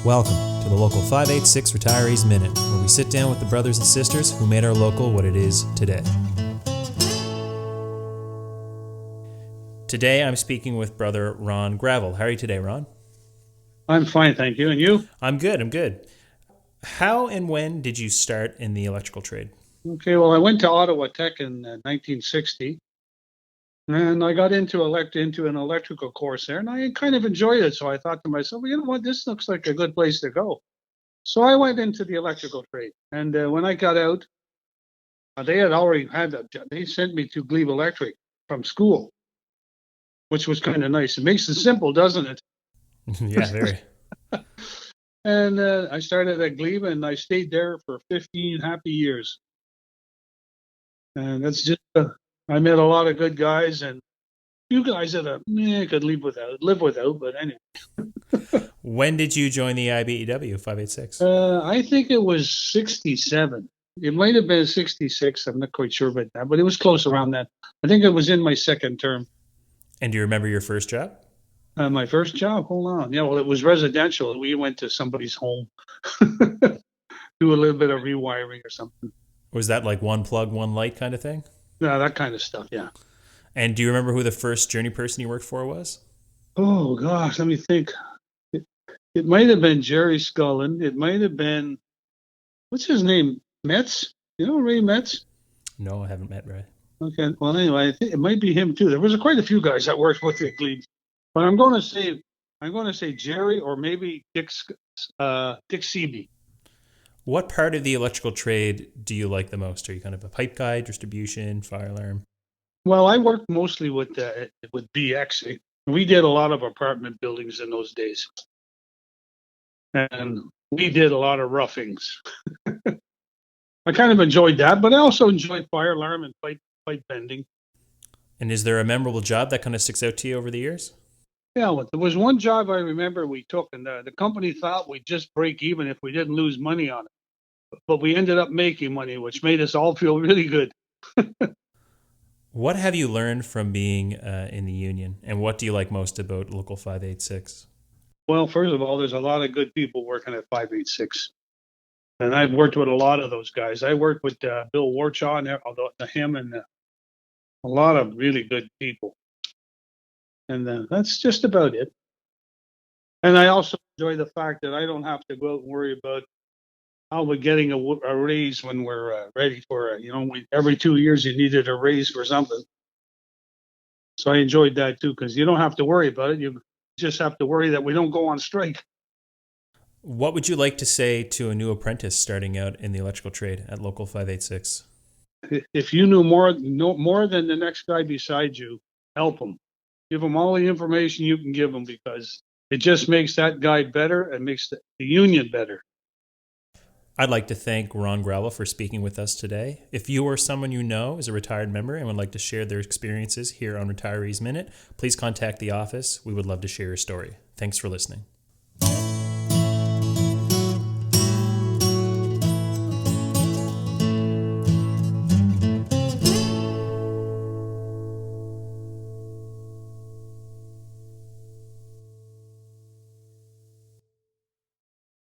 Welcome to the Local 586 Retirees Minute, where we sit down with the brothers and sisters who made our local what it is today. Today I'm speaking with brother Ron Gravelle. How are you today, Ron? I'm fine, thank you. And you? I'm good. How and when did you start in the electrical trade? Okay, well, I went to Ottawa Tech in 1960, and I got into an electrical course there, and I kind of enjoyed it. So I thought to myself, well, you know what, this looks like a good place to go. So I went into the electrical trade, and when I got out, they had already had they sent me to Glebe Electric from school, which was kind of nice. It makes it simple, doesn't it? Yeah, very. And I started at Glebe, and I stayed there for 15 happy years. And that's just, I met a lot of good guys and few guys that I could live without, but anyway. When did you join the IBEW 586? I think it was 67. It might have been 66. I'm not quite sure about that, but it was close around that. I think it was in my second term. And do you remember your first job? My first job, hold on. Yeah, well, it was residential. We went to somebody's home, do a little bit of rewiring or something. Was that like one plug, one light kind of thing? Yeah, that kind of stuff, yeah. And do you remember who the first journey person you worked for was? Oh, gosh, let me think. It, it might have been Jerry Scullin. It might have been, what's his name? Metz? You know Ray Metz? No, I haven't met Ray. Okay. Well, anyway, I think it might be him too. There was quite a few guys that worked with the Glebe, but I'm going to say Jerry or maybe Dick Seeby. What part of the electrical trade do you like the most? Are you kind of a pipe guy, distribution, fire alarm? Well, I worked mostly with BX. We did a lot of apartment buildings in those days, and we did a lot of roughings. I kind of enjoyed that, but I also enjoyed fire alarm and pipe bending. And is there a memorable job that kind of sticks out to you over the years? Yeah, well, there was one job I remember we took, and the company thought we'd just break even if we didn't lose money on it. But we ended up making money, which made us all feel really good. What have you learned from being in the union, and what do you like most about Local 586? Well, first of all, there's a lot of good people working at 586. And I've worked with a lot of those guys. I worked with Bill Warchaw and him and a lot of really good people. And that's just about it. And I also enjoy the fact that I don't have to go out and worry about how we're getting a raise when we're ready for it. Every 2 years you needed a raise for something. So I enjoyed that too, because you don't have to worry about it. You just have to worry that we don't go on strike. What would you like to say to a new apprentice starting out in the electrical trade at Local 586? If you know more than the next guy beside you, help them. Give them all the information you can give them, because it just makes that guy better and makes the union better. I'd like to thank Ron Gravelle for speaking with us today. If you or someone you know is a retired member and would like to share their experiences here on Retirees Minute, please contact the office. We would love to share your story. Thanks for listening.